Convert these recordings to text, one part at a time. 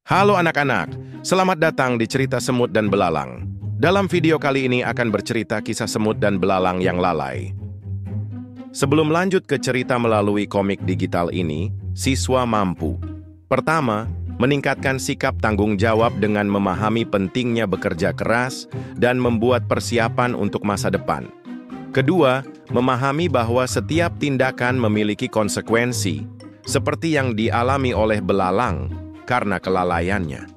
Halo anak-anak, selamat datang di cerita semut dan belalang. Dalam video kali ini akan bercerita kisah semut dan belalang yang lalai. Sebelum lanjut ke cerita melalui komik digital ini, siswa mampu. Pertama, meningkatkan sikap tanggung jawab dengan memahami pentingnya bekerja keras dan membuat persiapan untuk masa depan. Kedua, memahami bahwa setiap tindakan memiliki konsekuensi, seperti yang dialami oleh belalang karena kelalaiannya.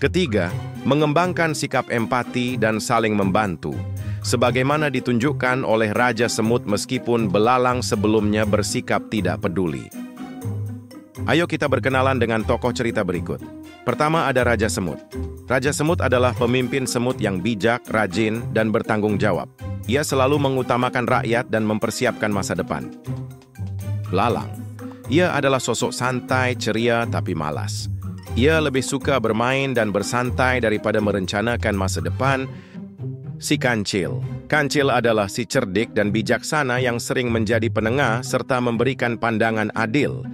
Ketiga, mengembangkan sikap empati dan saling membantu, sebagaimana ditunjukkan oleh Raja Semut meskipun belalang sebelumnya bersikap tidak peduli. Ayo kita berkenalan dengan tokoh cerita berikut. Pertama ada Raja Semut. Raja Semut adalah pemimpin semut yang bijak, rajin, dan bertanggung jawab. Ia selalu mengutamakan rakyat dan mempersiapkan masa depan. Belalang. Ia adalah sosok santai, ceria, tapi malas. Ia lebih suka bermain dan bersantai daripada merencanakan masa depan. Si Kancil. Kancil adalah si cerdik dan bijaksana yang sering menjadi penengah serta memberikan pandangan adil.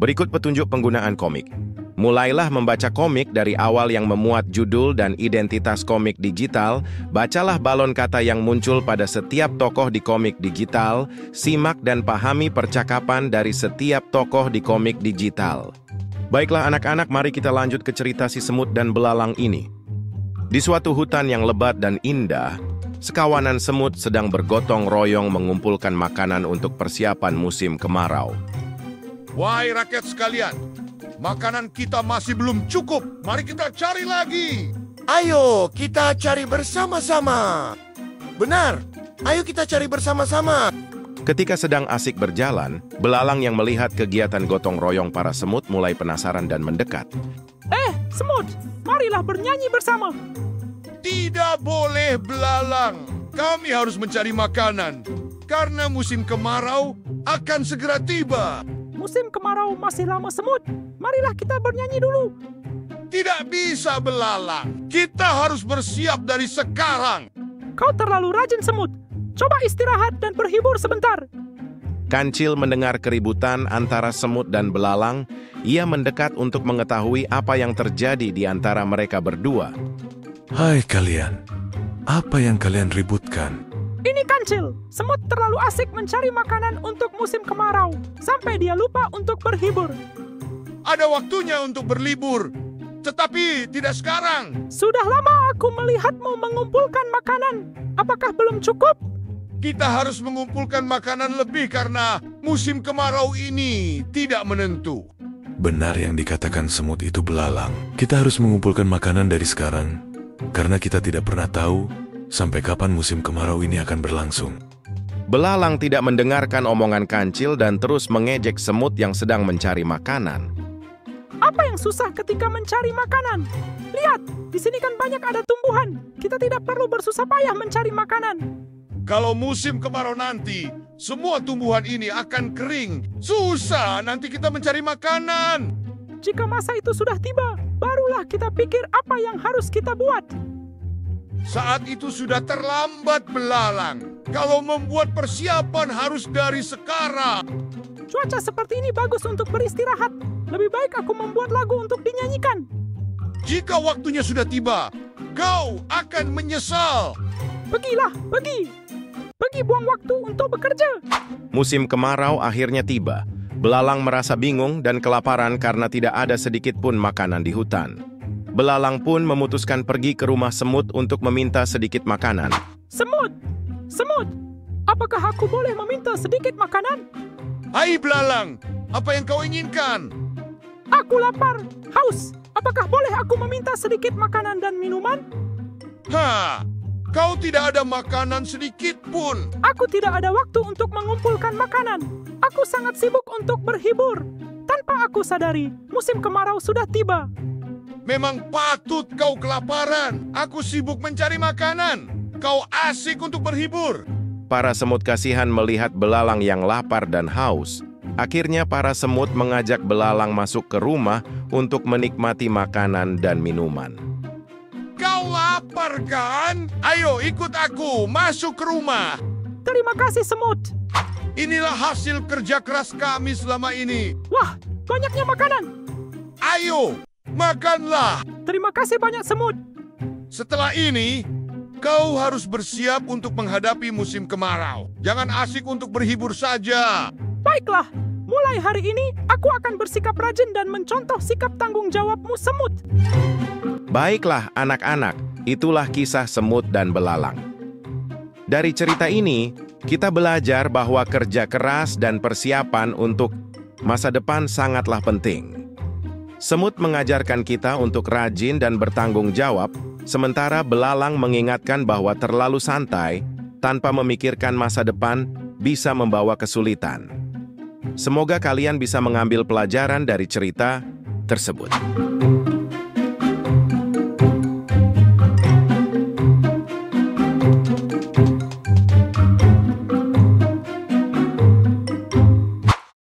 Berikut petunjuk penggunaan komik. Mulailah membaca komik dari awal yang memuat judul dan identitas komik digital, bacalah balon kata yang muncul pada setiap tokoh di komik digital, simak dan pahami percakapan dari setiap tokoh di komik digital. Baiklah anak-anak, mari kita lanjut ke cerita si semut dan belalang ini. Di suatu hutan yang lebat dan indah, sekawanan semut sedang bergotong royong mengumpulkan makanan untuk persiapan musim kemarau. Wahai rakyat sekalian, makanan kita masih belum cukup. Mari kita cari lagi. Ayo kita cari bersama-sama. Benar, ayo kita cari bersama-sama. Ketika sedang asik berjalan, belalang yang melihat kegiatan gotong royong para semut mulai penasaran dan mendekat. Semut, marilah bernyanyi bersama. Tidak boleh belalang. Kami harus mencari makanan. Karena musim kemarau akan segera tiba. Musim kemarau masih lama semut. Marilah kita bernyanyi dulu. Tidak bisa belalang. Kita harus bersiap dari sekarang. Kau terlalu rajin semut. Coba istirahat dan berhibur sebentar. Kancil mendengar keributan antara semut dan belalang. Ia mendekat untuk mengetahui apa yang terjadi di antara mereka berdua. Hai kalian, apa yang kalian ributkan? Ini Kancil. Semut terlalu asik mencari makanan untuk musim kemarau, sampai dia lupa untuk berhibur. Ada waktunya untuk berlibur, tetapi tidak sekarang. Sudah lama aku melihatmu mengumpulkan makanan. Apakah belum cukup? Kita harus mengumpulkan makanan lebih karena musim kemarau ini tidak menentu. Benar yang dikatakan semut itu belalang. Kita harus mengumpulkan makanan dari sekarang, karena kita tidak pernah tahu sampai kapan musim kemarau ini akan berlangsung. Belalang tidak mendengarkan omongan Kancil dan terus mengejek semut yang sedang mencari makanan. Apa yang susah ketika mencari makanan? Lihat, di sini kan banyak ada tumbuhan. Kita tidak perlu bersusah payah mencari makanan. Kalau musim kemarau nanti, semua tumbuhan ini akan kering. Susah nanti kita mencari makanan. Jika masa itu sudah tiba, barulah kita pikir apa yang harus kita buat. Saat itu sudah terlambat belalang. Kalau membuat persiapan harus dari sekarang. Cuaca seperti ini bagus untuk beristirahat. Lebih baik aku membuat lagu untuk dinyanyikan. Jika waktunya sudah tiba, kau akan menyesal. Pergilah, pergi. Pergi buang waktu untuk bekerja. Musim kemarau akhirnya tiba. Belalang merasa bingung dan kelaparan karena tidak ada sedikit pun makanan di hutan. Belalang pun memutuskan pergi ke rumah semut untuk meminta sedikit makanan. Semut, semut, apakah aku boleh meminta sedikit makanan? Hai belalang, apa yang kau inginkan? Aku lapar, haus. Apakah boleh aku meminta sedikit makanan dan minuman? Kau tidak ada makanan sedikit pun. Aku tidak ada waktu untuk mengumpulkan makanan. Aku sangat sibuk untuk berhibur. Tanpa aku sadari, musim kemarau sudah tiba. Memang patut kau kelaparan. Aku sibuk mencari makanan. Kau asik untuk berhibur. Para semut kasihan melihat belalang yang lapar dan haus. Akhirnya para semut mengajak belalang masuk ke rumah untuk menikmati makanan dan minuman. Kau lapar kan? Ayo ikut aku masuk ke rumah. Terima kasih semut. Inilah hasil kerja keras kami selama ini. Wah, banyaknya makanan. Ayo, Makanlah. Terima kasih banyak semut. Setelah ini, kau harus bersiap untuk menghadapi musim kemarau. Jangan asik untuk berhibur saja. Baiklah, mulai hari ini aku akan bersikap rajin dan mencontoh sikap tanggung jawabmu semut. Baiklah anak-anak, itulah kisah semut dan belalang. Dari cerita ini, kita belajar bahwa kerja keras dan persiapan untuk masa depan sangatlah penting. Semut mengajarkan kita untuk rajin dan bertanggung jawab, sementara belalang mengingatkan bahwa terlalu santai tanpa memikirkan masa depan bisa membawa kesulitan. Semoga kalian bisa mengambil pelajaran dari cerita tersebut.